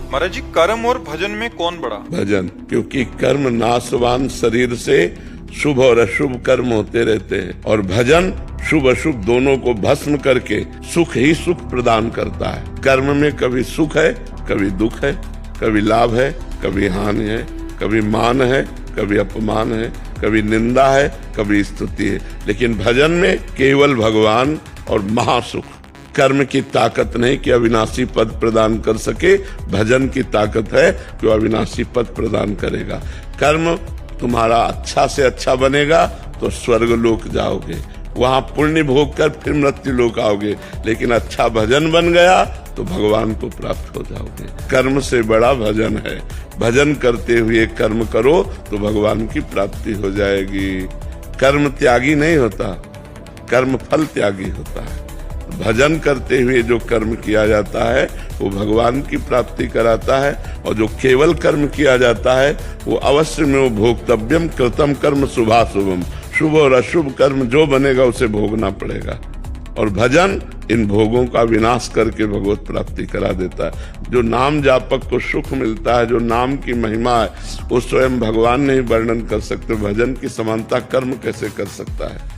महाराज जी, कर्म और भजन में कौन बड़ा? भजन, क्योंकि कर्म नाशवान शरीर से शुभ और अशुभ कर्म होते रहते हैं, और भजन शुभ अशुभ दोनों को भस्म करके सुख ही सुख प्रदान करता है। कर्म में कभी सुख है, कभी दुख है, कभी लाभ है, कभी हानि है, कभी मान है, कभी अपमान है, कभी निंदा है, कभी स्तुति है। लेकिन भजन में केवल भगवान और महासुख। कर्म की ताकत नहीं कि अविनाशी पद प्रदान कर सके, भजन की ताकत है कि अविनाशी पद प्रदान करेगा। कर्म तुम्हारा अच्छा से अच्छा बनेगा तो स्वर्ग लोक जाओगे, वहां पुण्य भोग कर फिर मृत्यु लोक आओगे। लेकिन अच्छा भजन बन गया तो भगवान को प्राप्त हो जाओगे। कर्म से बड़ा भजन है। भजन करते हुए कर्म करो तो भगवान की प्राप्ति हो जाएगी। कर्म त्यागी नहीं होता, कर्म फल त्यागी होता है। भजन करते हुए जो कर्म किया जाता है वो भगवान की प्राप्ति कराता है, और जो केवल कर्म किया जाता है वो अवश्य में वो भोक्तव्यम कृतम कर्म शुभाशुभम, शुभ और अशुभ कर्म जो बनेगा उसे भोगना पड़ेगा। और भजन इन भोगों का विनाश करके भगवत प्राप्ति करा देता है। जो नाम जापक को सुख मिलता है, जो नाम की महिमा है, वो स्वयं भगवान नहीं वर्णन कर सकते। भजन की समानता कर्म कैसे कर सकता है?